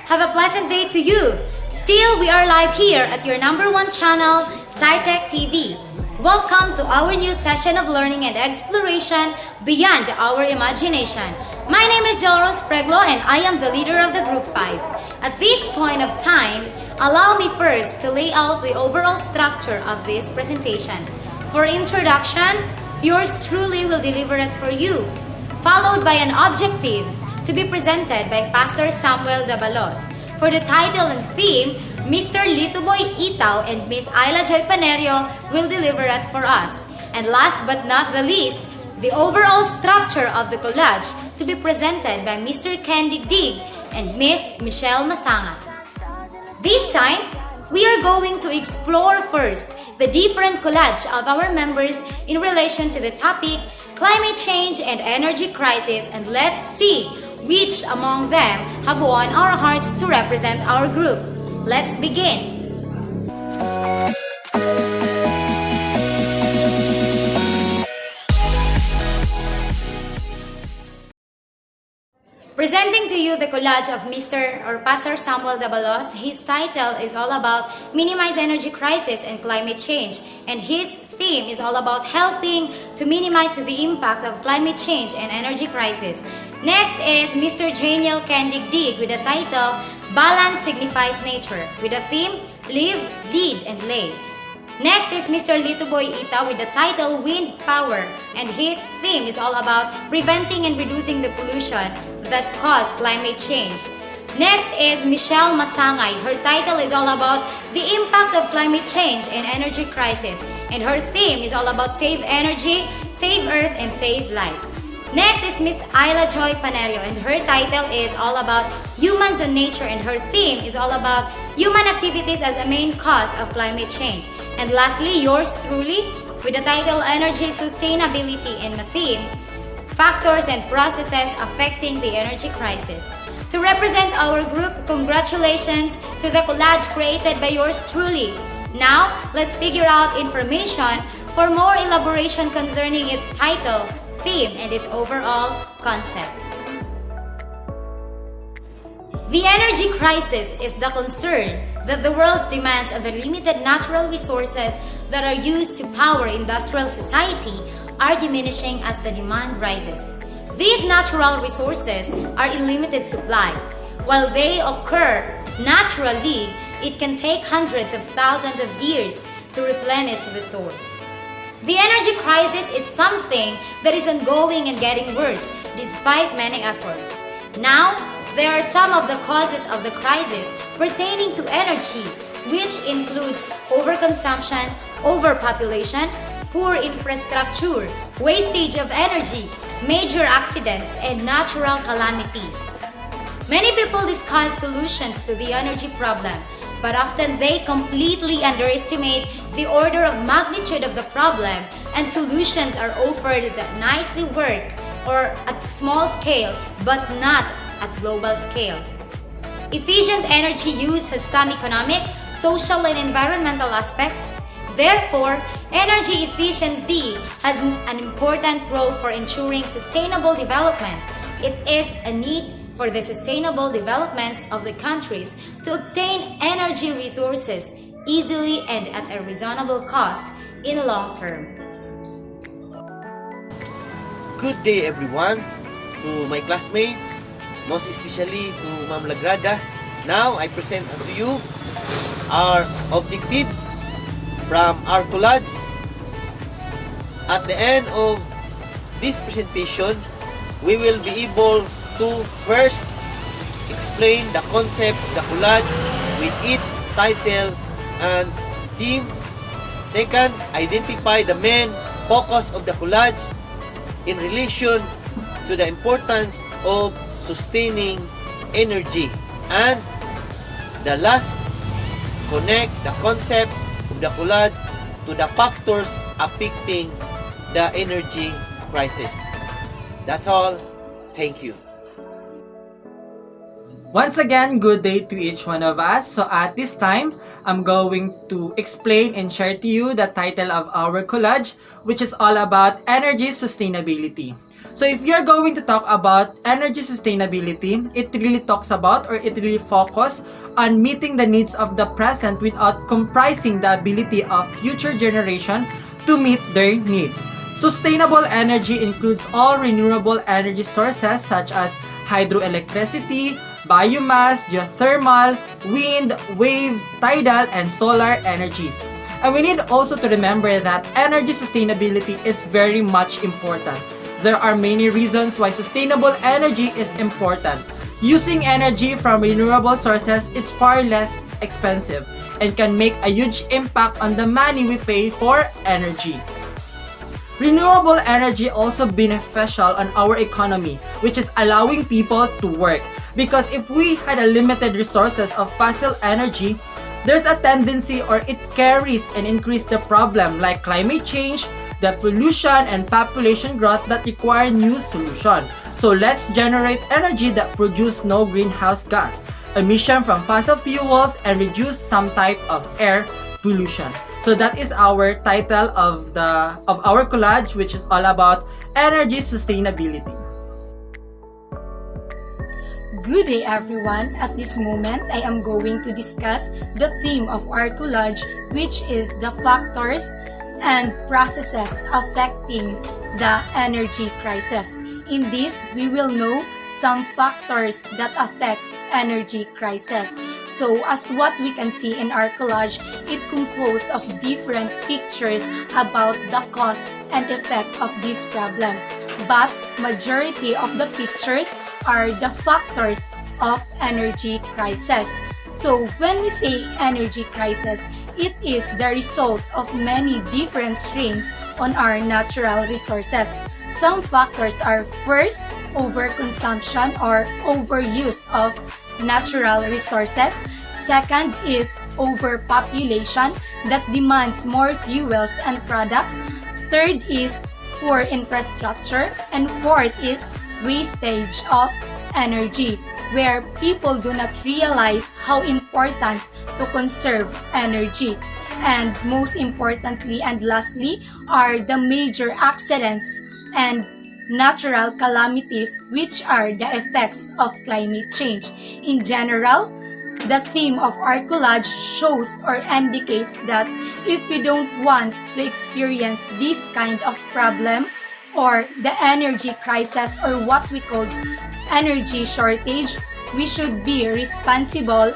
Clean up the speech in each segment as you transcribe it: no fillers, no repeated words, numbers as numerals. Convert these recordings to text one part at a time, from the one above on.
Have a pleasant day to you. Still, we are live here at your #1 channel, SciTech TV. Welcome to our new session of learning and exploration beyond our imagination. My name is Jelros Preglo and I am the leader of the Group 5. At this point of time, allow me first to lay out the overall structure of this presentation. For introduction, yours truly will deliver it for you, followed by an objectives to be presented by Pastor Samuel Dabalos. For the title and theme, Mr. Lituboy Itaw and Miss Ayla Joy Panerio will deliver it for us. And last but not the least, the overall structure of the collage to be presented by Mr. Candy Dig and Miss Michelle Masanga. This time, we are going to explore first the different collage of our members in relation to the topic climate change and energy crisis, and let's see which among them have won our hearts to represent our group. Let's begin. Presenting to you the collage of Mr. or Pastor Samuel Dabalos. His title is all about minimize energy crisis and climate change, and his theme is all about helping to minimize the impact of climate change and energy crisis. Next is Mr. Janiel Candy Dig with the title Balance Signifies Nature with the theme Live, Lead, and Lay. Next is Mr. Lituboy Itaw with the title Wind Power, and his theme is all about preventing and reducing the pollution that cause climate change. Next is Michelle Masangay. Her title is all about the impact of climate change and energy crisis, and her theme is all about save energy, save earth, and save life. Next is Miss Ayla Joy Panerio, and her title is all about humans and nature, and her theme is all about human activities as a main cause of climate change. And lastly, yours truly with the title Energy Sustainability and the theme Factors and Processes Affecting the Energy Crisis. To represent our group, congratulations to the collage created by yours truly. Now, let's figure out information for more elaboration concerning its title, theme, and its overall concept. The energy crisis is the concern that the world's demands of the limited natural resources that are used to power industrial society are diminishing as the demand rises. These natural resources are in limited supply. While they occur naturally, it can take hundreds of thousands of years to replenish the stores. The energy crisis is something that is ongoing and getting worse despite many efforts. Now, there are some of the causes of the crisis pertaining to energy, which includes overconsumption, overpopulation, poor infrastructure, wastage of energy, major accidents, and natural calamities. Many people discuss solutions to the energy problem, but often they completely underestimate the order of magnitude of the problem, and solutions are offered that nicely work or at small scale but not at global scale. Efficient energy use has some economic, social, and environmental aspects. Therefore, energy efficiency has an important role for ensuring sustainable development. It is a need for the sustainable developments of the countries to obtain energy resources easily and at a reasonable cost in the long term. Good day everyone, to my classmates, most especially to Ma'am Lagrada. Now I present unto you our objectives from our collage. At the end of this presentation, we will be able to first explain the concept of the collage with its title and theme. Second, identify the main focus of the collage in relation to the importance of sustaining energy. And the last, connect the concept of the collage to the factors affecting the energy crisis. That's all. Thank you. Once again, good day to each one of us. So at this time, I'm going to explain and share to you the title of our collage, which is all about energy sustainability. So if you're going to talk about energy sustainability, it really talks about, or it really focuses on meeting the needs of the present without compromising the ability of future generation to meet their needs. Sustainable energy includes all renewable energy sources such as hydroelectricity, biomass, geothermal, wind, wave, tidal, and solar energies. And we need also to remember that energy sustainability is very much important. There are many reasons why sustainable energy is important. Using energy from renewable sources is far less expensive and can make a huge impact on the money we pay for energy. Renewable energy also beneficial on our economy, which is allowing people to work. Because if we had a limited resources of fossil energy, there's a tendency or it carries and increase the problem like climate change, the pollution and population growth that require new solution. So let's generate energy that produce no greenhouse gas emission from fossil fuels and reduce some type of air pollution. So that is our title of our collage, which is all about energy sustainability. Good day everyone. At this moment, I am going to discuss the theme of our collage, which is the factors and processes affecting the energy crisis. In this, we will know some factors that affect energy crisis. So as what we can see in our collage, it composed of different pictures about the cause and effect of this problem. But majority of the pictures are the factors of energy crisis. So when we say energy crisis, it is the result of many different strains on our natural resources. Some factors are first, overconsumption or overuse of natural resources. Second is overpopulation that demands more fuels and products. Third is poor infrastructure. And fourth is wastage of energy, where people do not realize how important to conserve energy. And most importantly and lastly are the major accidents and natural calamities, which are the effects of climate change. In general, the theme of our collage shows or indicates that if we don't want to experience this kind of problem or the energy crisis or what we call energy shortage, we should be responsible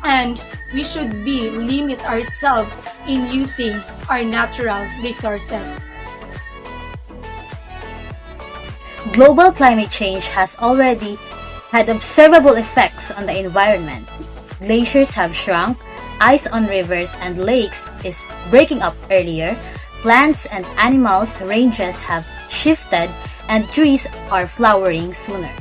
and we should be limit ourselves in using our natural resources. Global climate change has already had observable effects on the environment. Glaciers have shrunk, ice on rivers and lakes is breaking up earlier, plants and animals' ranges have shifted, and trees are flowering sooner.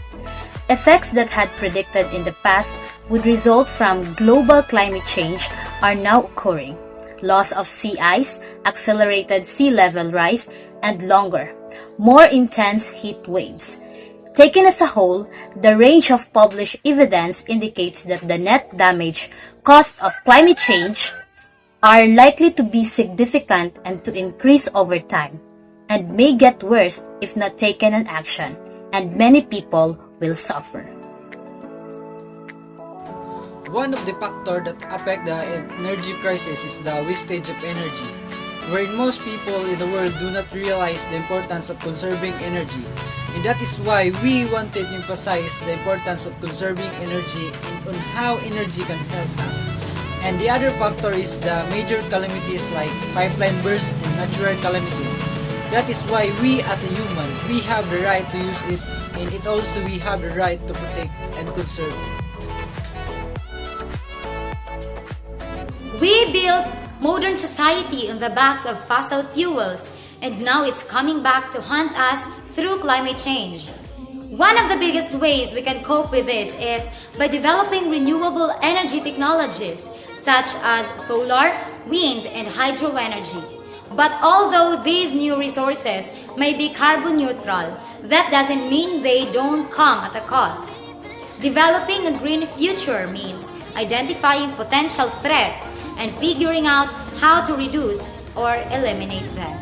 Effects that had predicted in the past would result from global climate change are now occurring. Loss of sea ice, accelerated sea level rise, and longer, more intense heat waves. Taken as a whole, the range of published evidence indicates that the net damage caused of climate change are likely to be significant and to increase over time, and may get worse if not taken an action, and many people will suffer. One of the factors that affect the energy crisis is the wastage of energy, wherein most people in the world do not realize the importance of conserving energy. And that is why we wanted to emphasize the importance of conserving energy and on how energy can help us. And the other factor is the major calamities like pipeline bursts and natural calamities. That is why we as a human, we have the right to use it, and it also we have the right to protect and conserve it. We built modern society on the backs of fossil fuels, and now it's coming back to haunt us through climate change. One of the biggest ways we can cope with this is by developing renewable energy technologies such as solar, wind, and hydro energy. But although these new resources may be carbon neutral, that doesn't mean they don't come at a cost. Developing a green future means identifying potential threats and figuring out how to reduce or eliminate them.